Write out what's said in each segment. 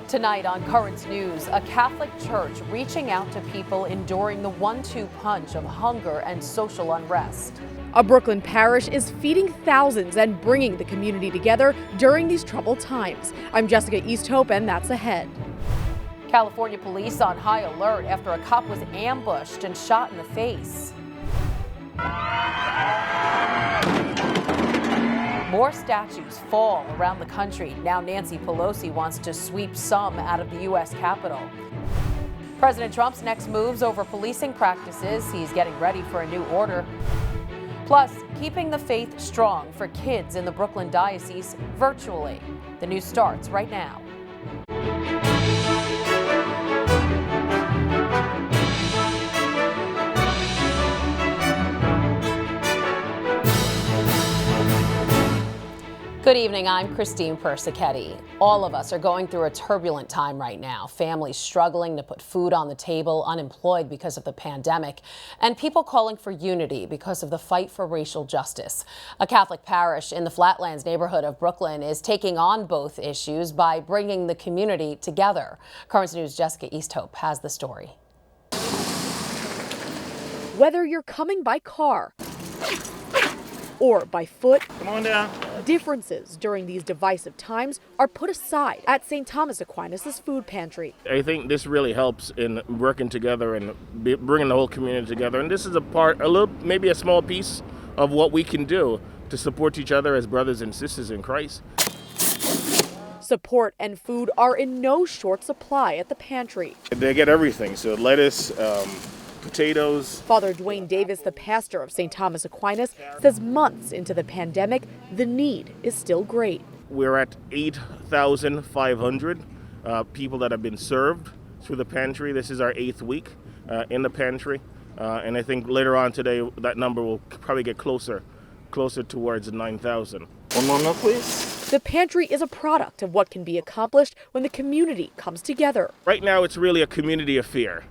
Tonight on Currents News, a Catholic church reaching out to people enduring the 1-2 punch of hunger and social unrest. A Brooklyn parish is feeding thousands and bringing the community together during these troubled times. I'm Jessica Easthope, and that's ahead. California police on high alert after a cop was ambushed and shot in the face. More statues fall around the country. Now Nancy Pelosi wants to sweep some out of the U.S. Capitol. President Trump's next moves over policing practices. He's getting ready for a new order. Plus, keeping the faith strong for kids in the Brooklyn Diocese virtually. The news starts right now. Good evening, I'm Christine Persichetti. All of us are going through a turbulent time right now. Families struggling to put food on the table, unemployed because of the pandemic, and people calling for unity because of the fight for racial justice. A Catholic parish in the Flatlands neighborhood of Brooklyn is taking on both issues by bringing the community together. Currents News' Jessica Easthope has the story. Whether you're coming by car or by foot, come on down. Differences during these divisive times are put aside at St. Thomas Aquinas' food pantry. I think this really helps in working together and bringing the whole community together. And this is maybe a small piece of what we can do to support each other as brothers and sisters in Christ. Support and food are in no short supply at the pantry. They get everything, so lettuce, potatoes. Father DWAYNE Davis, the pastor of St. Thomas Aquinas, says months into the pandemic, the need is still great. We're at 8,500 people that have been served through the pantry. This is our 8th week in the pantry. And I think later on today, that number will probably get closer towards 9,000. One moment, please. The pantry is a product of what can be accomplished when the community comes together. Right now, it's really a community affair.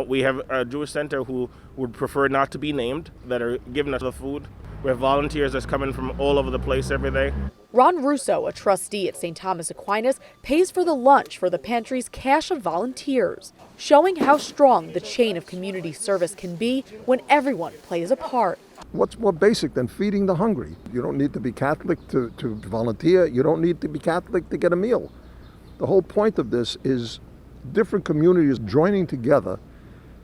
We have a Jewish center who would prefer not to be named that are giving us the food. We have volunteers that's coming from all over the place every day. RUSSO, a trustee at St. Thomas Aquinas, pays for the lunch for the pantry's cache of volunteers, showing how strong the chain of community service can be when everyone plays a part. What's more basic than feeding the hungry? You don't need to be Catholic to volunteer. You don't need to be Catholic to get a meal. The whole point of this is different communities joining together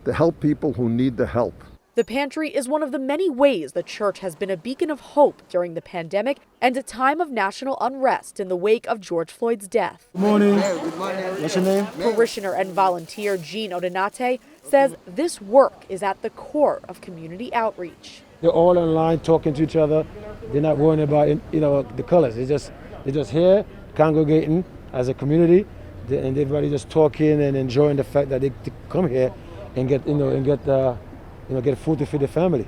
to help people who need the help. The pantry is one of the many ways the church has been a beacon of hope during the pandemic and a time of national unrest in the wake of George Floyd's death. Good morning. Good morning. What's your name? Parishioner and volunteer Jean ODENATE says this work is at the core of community outreach. They're all online talking to each other. They're not worrying about the colors. They're just here congregating as a community, and everybody just talking and enjoying the fact that they come here and get food to feed their family.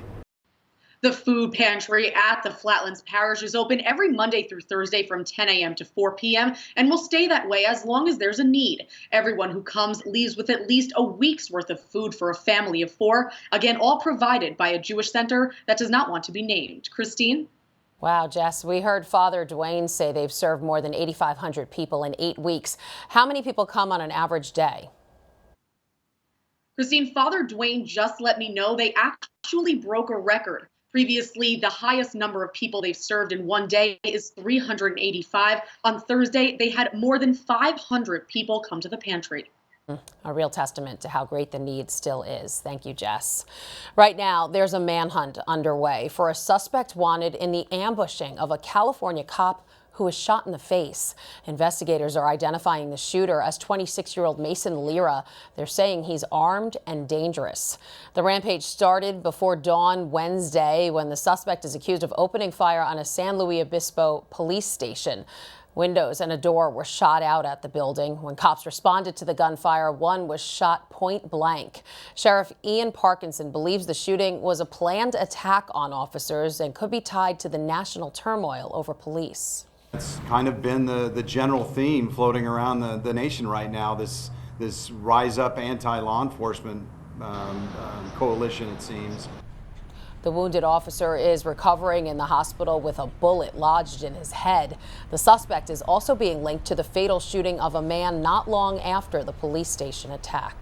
The food pantry at the Flatlands Parish is open every Monday through Thursday from 10 a.m. to 4 p.m. and will stay that way as long as there's a need. Everyone who comes leaves with at least a week's worth of food for a family of 4. Again, all provided by a Jewish center that does not want to be named. Christine? Wow, Jess, we heard Father DWAYNE say they've served more than 8,500 people in 8 weeks. How many people come on an average day? Christine, Father DWAYNE just let me know they actually broke a record. Previously, the highest number of people they've served in one day is 385. On Thursday, they had more than 500 people come to the pantry. A real testament to how great the need still is. Thank you, Jess. Right now, there's a manhunt underway for a suspect wanted in the ambushing of a California cop who was shot in the face. Investigators are identifying the shooter as 26-year-old Mason Lira. They're saying he's armed and dangerous. The rampage started before dawn Wednesday when the suspect is accused of opening fire on a San Luis Obispo police station. Windows and a door were shot out at the building. When cops responded to the gunfire, one was shot point blank. Sheriff Ian Parkinson believes the shooting was a planned attack on officers and could be tied to the national turmoil over police. It's kind of been the general theme floating around the nation right now, this Rise Up anti-law enforcement coalition, it seems. The wounded officer is recovering in the hospital with a bullet lodged in his head. The suspect is also being linked to the fatal shooting of a man not long after the police station attack.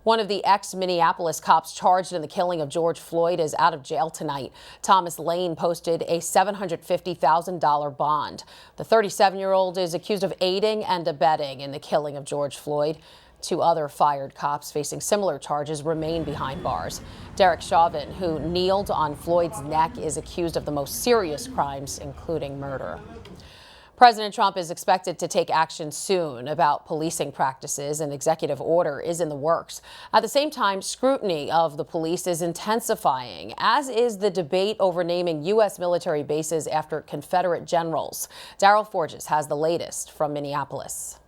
One of the ex-Minneapolis cops charged in the killing of George Floyd is out of jail tonight. Thomas Lane posted a $750,000 bond. The 37-year-old is accused of aiding and abetting in the killing of George Floyd. 2 other fired cops facing similar charges remain behind bars. Derek Chauvin, who kneeled on Floyd's neck, is accused of the most serious crimes, including murder. President Trump is expected to take action soon about policing practices. An executive order is in the works. At the same time, scrutiny of the police is intensifying, as is the debate over naming U.S. military bases after Confederate generals. Daryl Forges has the latest from Minneapolis.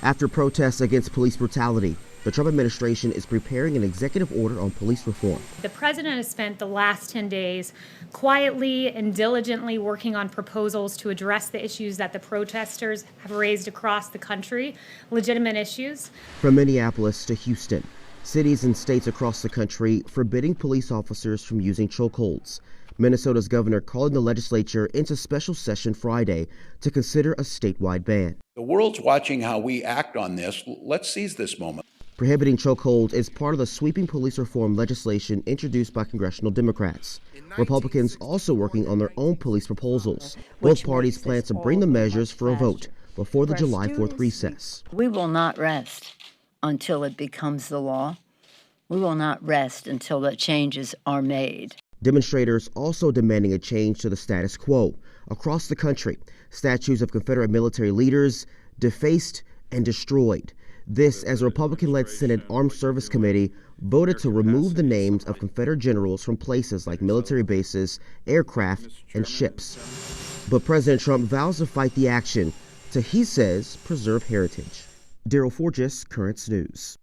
After protests against police brutality, the Trump administration is preparing an executive order on police reform. The president has spent the last 10 days quietly and diligently working on proposals to address the issues that the protesters have raised across the country, legitimate issues. From Minneapolis to Houston, cities and states across the country forbidding police officers from using chokeholds. Minnesota's governor calling the legislature into special session Friday to consider a statewide ban. The world's watching how we act on this. Let's seize this moment. Prohibiting chokeholds is part of the sweeping police reform legislation introduced by congressional Democrats. Republicans also working on their own police proposals. Both parties plan to bring the measures for a vote before the July 4th recess. We will not rest until it becomes the law. We will not rest until the changes are made. Demonstrators also demanding a change to the status quo. Across the country, statues of Confederate military leaders defaced and destroyed. This as a Republican-led Senate Armed Service Committee voted to remove the names of Confederate generals from places like military bases, aircraft, and ships. But President Trump vows to fight the action to, he says, preserve heritage. Daryl Forges, Currents News.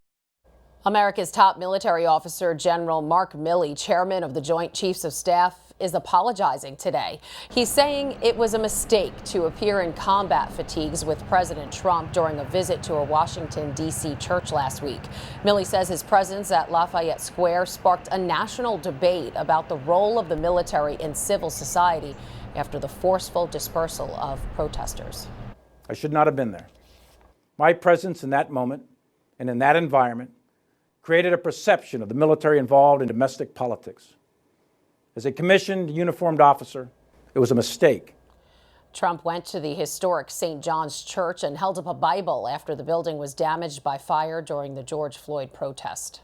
America's top military officer, General Mark Milley, chairman of the Joint Chiefs of Staff, is apologizing today. He's saying it was a mistake to appear in combat fatigues with President Trump during a visit to a Washington, D.C. church last week. Milley says his presence at Lafayette Square sparked a national debate about the role of the military in civil society after the forceful dispersal of protesters. I should not have been there. My presence in that moment and in that environment created a perception of the military involved in domestic politics. As a commissioned, uniformed officer, it was a mistake. Trump went to the historic St. John's Church and held up a Bible after the building was damaged by fire during the George Floyd protest.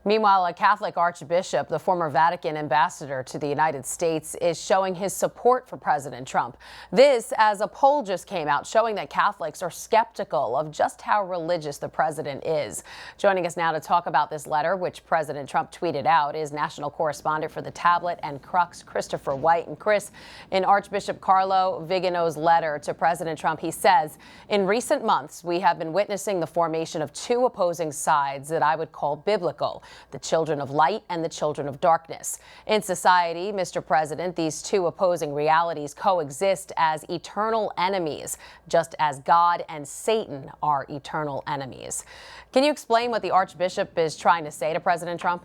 Meanwhile, a Catholic archbishop, the former Vatican ambassador to the United States, is showing his support for President Trump. This as a poll just came out showing that Catholics are skeptical of just how religious the president is. Joining us now to talk about this letter, which President Trump tweeted out, is national correspondent for The Tablet and Crux, Christopher White. And Chris, in Archbishop Carlo Vigano's letter to President Trump, he says, in recent months, we have been witnessing the formation of 2 opposing sides that I would call biblical. The children of light and the children of darkness. In society, Mr. President, these 2 opposing realities coexist as eternal enemies, just as God and Satan are eternal enemies. Can you explain what the Archbishop is trying to say to President Trump?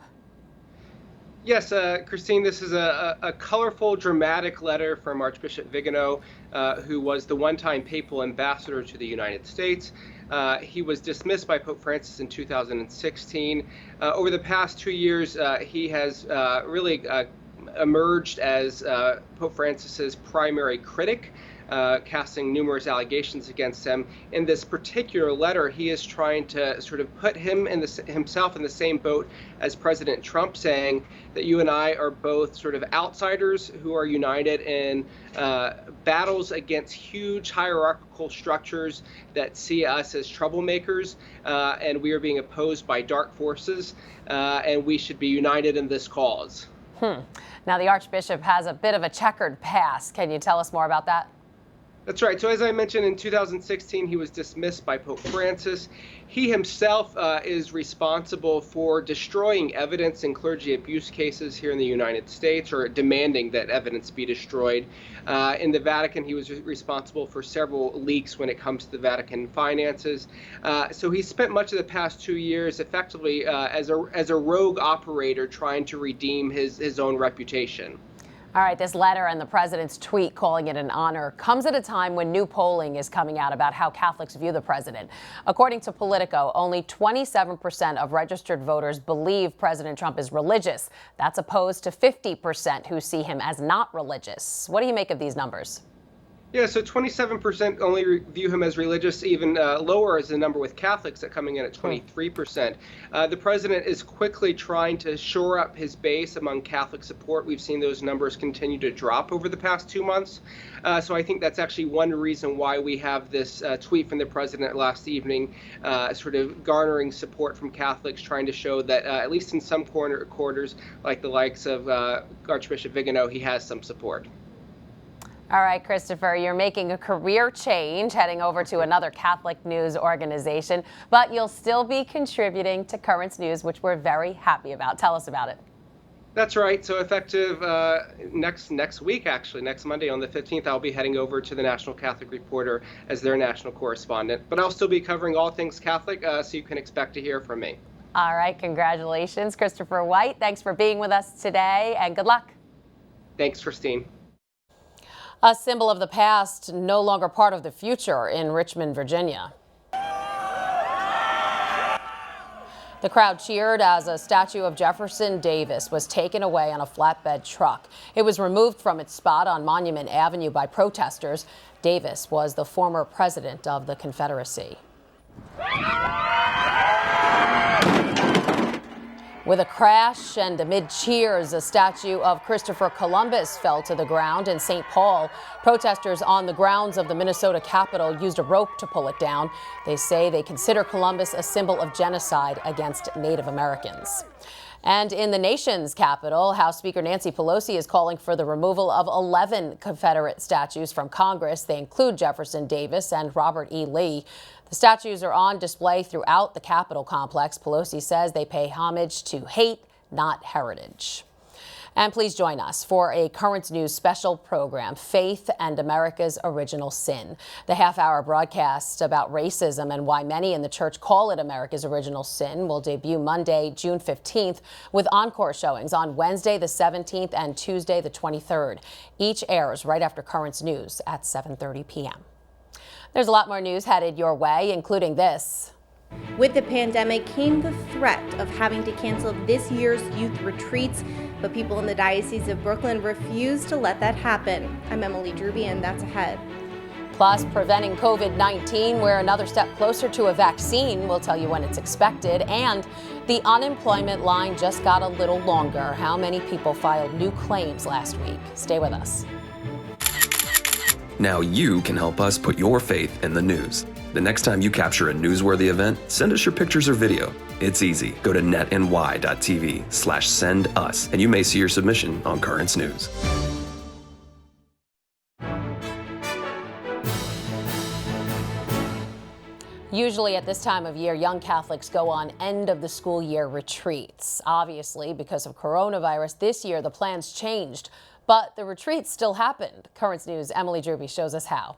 Yes, Christine, this is a colorful, dramatic letter from Archbishop Vigano, who was the one-time papal ambassador to the United States. He was dismissed by Pope Francis in 2016. Over the past 2 years, he has really emerged as Pope Francis's primary critic, casting numerous allegations against him. In this particular letter, he is trying to sort of put himself in the same boat as President Trump, saying that you and I are both sort of outsiders who are united in battles against huge hierarchical structures that see us as troublemakers, and we are being opposed by dark forces, and we should be united in this cause. Now, the Archbishop has a bit of a checkered past. Can you tell us more about that? That's right. So as I mentioned, in 2016, he was dismissed by Pope Francis. He himself is responsible for destroying evidence in clergy abuse cases here in the United States, or demanding that evidence be destroyed. In the Vatican, he was responsible for several leaks when it comes to the Vatican finances. So he spent much of the past 2 years effectively as a rogue operator trying to redeem his own reputation. All right, this letter and the president's tweet calling it an honor comes at a time when new polling is coming out about how Catholics view the president. According to Politico, only 27% of registered voters believe President Trump is religious. That's opposed to 50% who see him as not religious. What do you make of these numbers? Yeah, so 27% only view him as religious. Even lower is the number with Catholics that coming in at 23%. The president is quickly trying to shore up his base among Catholic support. We've seen those numbers continue to drop over the past 2 months. So I think that's actually one reason why we have this tweet from the president last evening, sort of garnering support from Catholics, trying to show that at least in some quarters, like the likes of Archbishop Vigano, he has some support. All right, Christopher, you're making a career change, heading over to another Catholic news organization, but you'll still be contributing to Currents News, which we're very happy about. Tell us about it. That's right. So effective next week, actually, next Monday on the 15th, I'll be heading over to the National Catholic Reporter as their national correspondent. But I'll still be covering all things Catholic, so you can expect to hear from me. All right, congratulations, Christopher White. Thanks for being with us today, and good luck. Thanks, Christine. A symbol of the past, no longer part of the future in Richmond, Virginia. The crowd cheered as a statue of Jefferson Davis was taken away on a flatbed truck. It was removed from its spot on Monument Avenue by protesters. Davis was the former president of the Confederacy. With a crash and amid cheers, a statue of Christopher Columbus fell to the ground in St. Paul. Protesters on the grounds of the Minnesota Capitol used a rope to pull it down. They say they consider Columbus a symbol of genocide against Native Americans. And in the nation's capital, House Speaker Nancy Pelosi is calling for the removal of 11 Confederate statues from Congress. They include Jefferson Davis and Robert E. Lee. The statues are on display throughout the Capitol complex. Pelosi says they pay homage to hate, not heritage. And please join us for a Currents News special program, Faith and America's Original Sin. The half-hour broadcast about racism and why many in the church call it America's original sin will debut Monday, June 15th, with encore showings on Wednesday the 17th and Tuesday the 23rd. Each airs right after Currents News at 7:30 p.m. There's a lot more news headed your way, including this. With the pandemic came the threat of having to cancel this year's youth retreats, but people in the Diocese of Brooklyn refused to let that happen. I'm Emily Drewby, and that's ahead. Plus, preventing COVID-19, we're another step closer to a vaccine. We'll tell you when it's expected. And the unemployment line just got a little longer. How many people filed new claims last week? Stay with us. Now you can help us put your faith in the news. The next time you capture a newsworthy event, send us your pictures or video. It's easy. Go to netny.tv/sendus and you may see your submission on Currents News. Usually at this time of year, young Catholics go on end of the school year retreats. Obviously, because of coronavirus, this year the plans changed. But the retreats still happened. Currents News' Emily Drewby shows us how.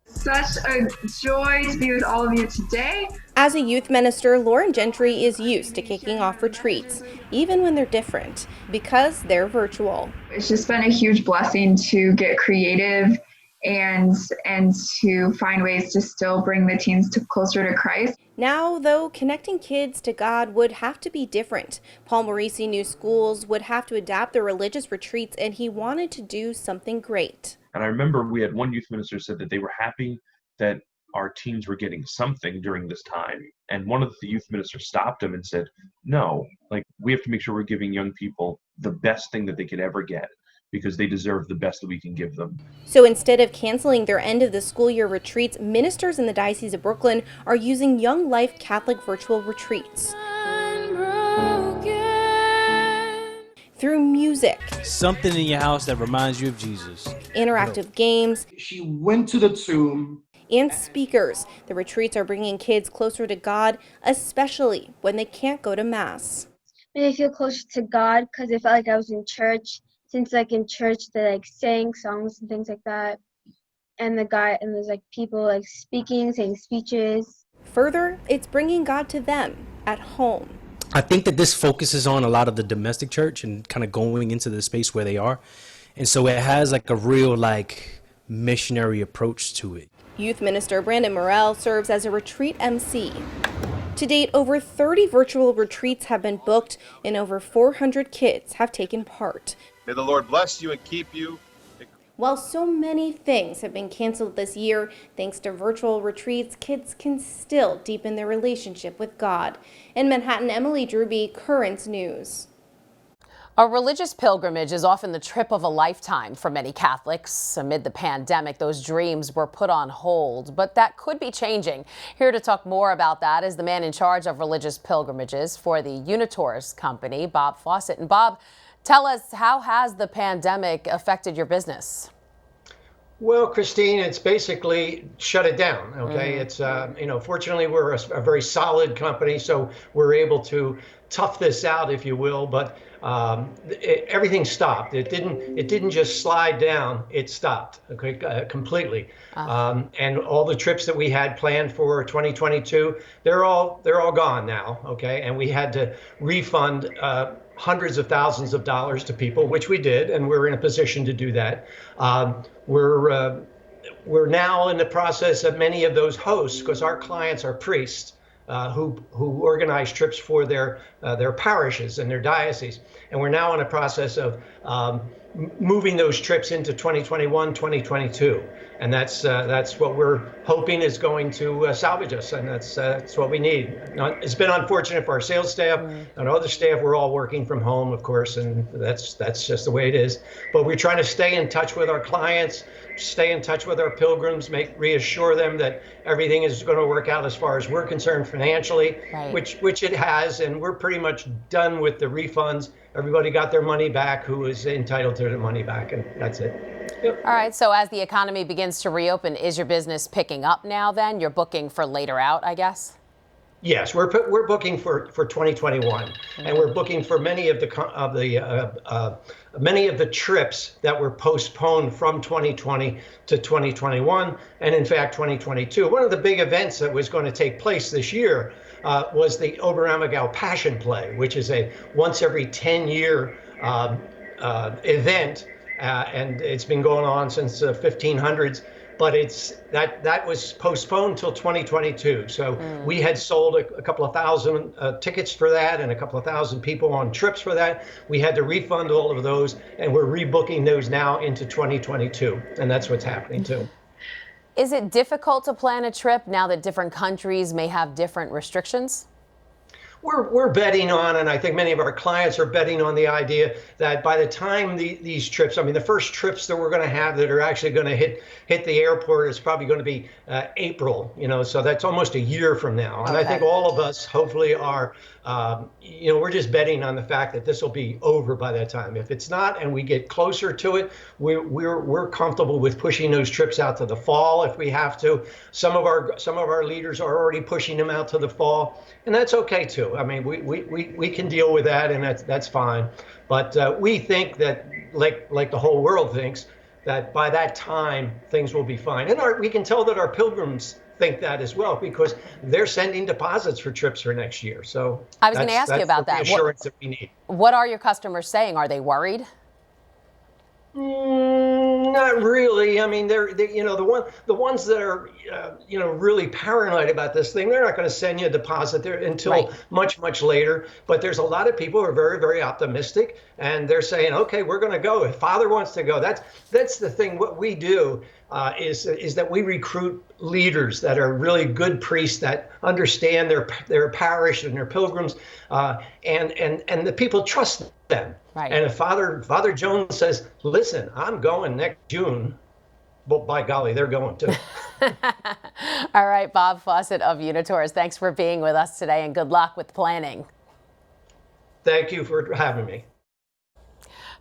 Such a joy to be with all of you today. As a youth minister, Lauren Gentry is used to kicking off retreats, even when they're different, because they're virtual. It's just been a huge blessing to get creative and to find ways to still bring the teens closer to Christ. Now, though, connecting kids to God would have to be different. Paul Morisi knew schools would have to adapt their religious retreats, and he wanted to do something great. And I remember we had one youth minister said that they were happy that our teens were getting something during this time. And one of the youth ministers stopped him and said, no, we have to make sure we're giving young people the best thing that they could ever get, because they deserve the best that we can give them. So instead of canceling their end of the school year retreats, ministers in the Diocese of Brooklyn are using Young Life Catholic virtual retreats. through music, something in your house that reminds you of Jesus, interactive games. She went to the tomb. And speakers. The retreats are bringing kids closer to God, especially when they can't go to Mass. Made me feel closer to God because it felt like I was in church. Since like in church they like sang songs and things like that. And there's like people like speaking, saying speeches. Further, it's bringing God to them at home. I think that this focuses on a lot of the domestic church and kind of going into the space where they are. And so it has like a real like missionary approach to it. Youth Minister Brandon Morrell serves as a retreat MC. To date, over 30 virtual retreats have been booked and over 400 kids have taken part. May the Lord bless you and keep you. While so many things have been canceled this year, thanks to virtual retreats, kids can still deepen their relationship with God. In Manhattan, Emily Drewby, Currents News. A religious pilgrimage is often the trip of a lifetime for many Catholics. Amid the pandemic, those dreams were put on hold, but that could be changing. Here to talk more about that is the man in charge of religious pilgrimages for the UNITORS company, Bob Fawcett. And Bob, tell us, how has the pandemic affected your business? Well, Christine, it's basically shut it down. Okay, It's fortunately we're a very solid company, so we're able to tough this out, if you will. But everything stopped. It didn't just slide down. It stopped. Okay, completely. And all the trips that we had planned for 2022, they're all gone now. Okay, and we had to refund hundreds of thousands of dollars to people, which we did, and we're in a position to do that. We're now in the process of many of those hosts, because our clients are priests who organize trips for their parishes and their dioceses, and we're now in a process of moving those trips into 2021, 2022, and that's what we're hoping is going to salvage us, and that's what we need. It's been unfortunate for our sales staff and other staff. We're all working from home, of course, and that's just the way it is. But we're trying to stay in touch with our clients, stay in touch with our pilgrims, reassure them that everything is going to work out as far as we're concerned financially, which it has, and we're pretty much done with the refunds. Everybody got their money back who is entitled to their money back, and that's it. Yep. All right, so as the economy begins to reopen, is your business picking up now then? You're booking for later out, I guess? Yes, we're booking for 2021, and we're booking for many of the trips that were postponed from 2020 to 2021, and in fact 2022. One of the big events that was going to take place this year was the Oberammergau Passion Play, which is a once every 10-year event, and it's been going on since the 1500s. But that was postponed till 2022. So we had sold a couple of thousand tickets for that, and a couple of thousand people on trips for that. We had to refund all of those, and we're rebooking those now into 2022, and that's what's happening too. Is it difficult to plan a trip now that different countries may have different restrictions? We're betting on, and I think many of our clients are betting on the idea that by the time these trips, I mean, the first trips that we're going to have that are actually going to hit the airport is probably going to be April, so that's almost a year from now. And I think all of us hopefully are, we're just betting on the fact that this will be over by that time. If it's not, and we get closer to it, we're comfortable with pushing those trips out to the fall if we have to. Some of our leaders are already pushing them out to the fall, and that's okay too. I mean, we can deal with that, and that's fine. But we think that, like the whole world thinks, that by that time things will be fine. And we can tell that our pilgrims think that as well, because they're sending deposits for trips for next year. So I was going to ask you about that. The assurance that we need. What are your customers saying? Are they worried? Not really. I mean, they're the ones that are really paranoid about this thing. They're not going to send you a deposit there until much later. But there's a lot of people who are very, very optimistic, and they're saying, okay, we're going to go. If Father wants to go, that's the thing. What we do is that we recruit leaders that are really good priests that understand their parish and their pilgrims, and the people trust them. Right. And if Father Jones says, listen, I'm going next June, well, by golly, they're going too. All right, Bob Fawcett of UNITORS, thanks for being with us today, and good luck with planning. Thank you for having me.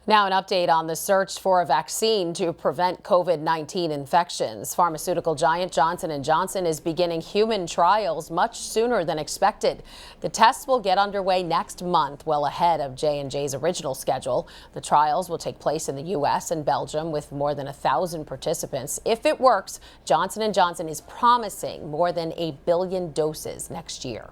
Now an update on the search for a vaccine to prevent COVID-19 infections. Pharmaceutical giant Johnson & Johnson is beginning human trials much sooner than expected. The tests will get underway next month, well ahead of J&J's original schedule. The trials will take place in the U.S. and Belgium with more than 1,000 participants. If it works, Johnson & Johnson is promising more than 1 billion doses next year.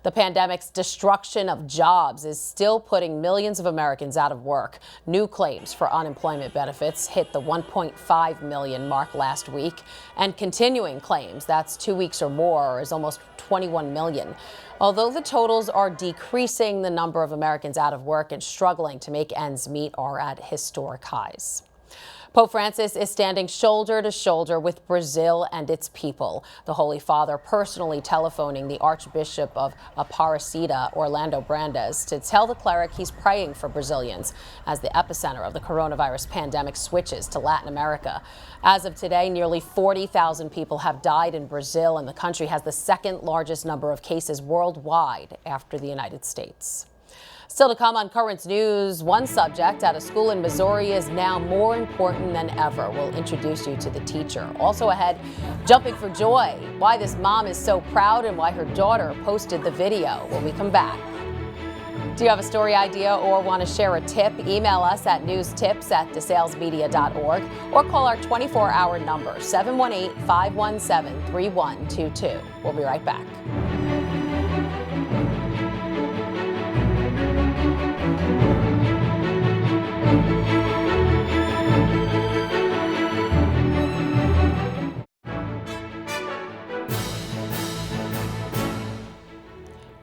The pandemic's destruction of jobs is still putting millions of Americans out of work. New claims for unemployment benefits hit the 1.5 million mark last week, and continuing claims, that's 2 weeks or more, is almost 21 million. Although the totals are decreasing, the number of Americans out of work and struggling to make ends meet are at historic highs. Pope Francis is standing shoulder to shoulder with Brazil and its people. The Holy Father personally telephoning the Archbishop of Aparecida, Orlando Brandes, to tell the cleric he's praying for Brazilians as the epicenter of the coronavirus pandemic switches to Latin America. As of today, nearly 40,000 people have died in Brazil, and the country has the second largest number of cases worldwide after the United States. Still to come on Currents News, one subject at a school in Missouri is now more important than ever. We'll introduce you to the teacher. Also ahead, jumping for joy, why this mom is so proud and why her daughter posted the video when we come back. Do you have a story idea or want to share a tip? Email us at newstips@desalesmedia.org or call our 24-hour number, 718-517-3122. We'll be right back.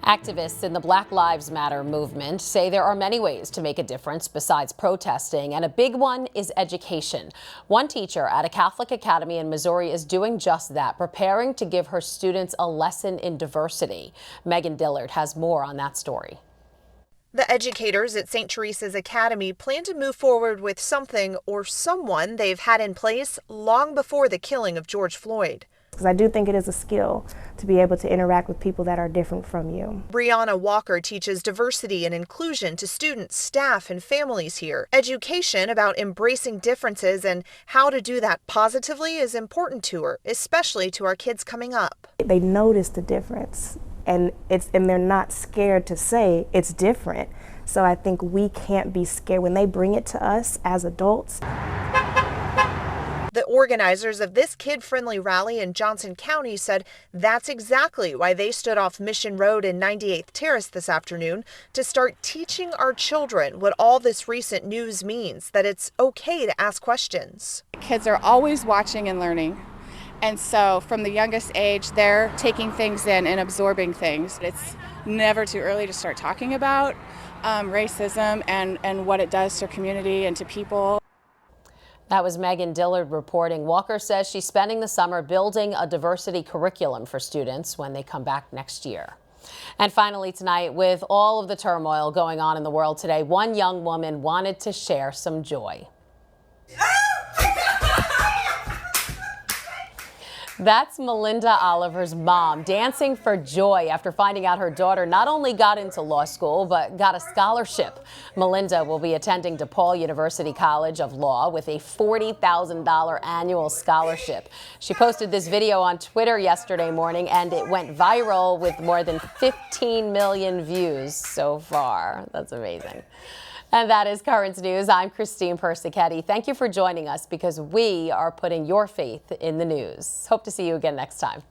Activists in the Black Lives Matter movement say there are many ways to make a difference besides protesting, and a big one is education. One teacher at a Catholic academy in Missouri is doing just that, preparing to give her students a lesson in diversity. Megan Dillard has more on that story. The educators at St. Teresa's Academy plan to move forward with something or someone they've had in place long before the killing of George Floyd. Because I do think it is a skill to be able to interact with people that are different from you. Brianna Walker teaches diversity and inclusion to students, staff, and families here. Education about embracing differences and how to do that positively is important to her, especially to our kids coming up. They notice the difference, and they're not scared to say it's different. So I think we can't be scared when they bring it to us as adults. The organizers of this kid-friendly rally in Johnson County said that's exactly why they stood off Mission Road in 98th Terrace this afternoon to start teaching our children what all this recent news means, that it's okay to ask questions. Kids are always watching and learning. And so from the youngest age, they're taking things in and absorbing things. It's never too early to start talking about racism and what it does to community and to people. That was Megan Dillard reporting. Walker says she's spending the summer building a diversity curriculum for students when they come back next year. And finally tonight, with all of the turmoil going on in the world today, one young woman wanted to share some joy. That's Melinda Oliver's mom dancing for joy after finding out her daughter not only got into law school, but got a scholarship. Melinda will be attending DePaul University College of Law with a $40,000 annual scholarship. She posted this video on Twitter yesterday morning, and it went viral with more than 15 million views so far. That's amazing. And that is Currents News. I'm Christine Persichetti. Thank you for joining us because we are putting your faith in the news. Hope to see you again next time.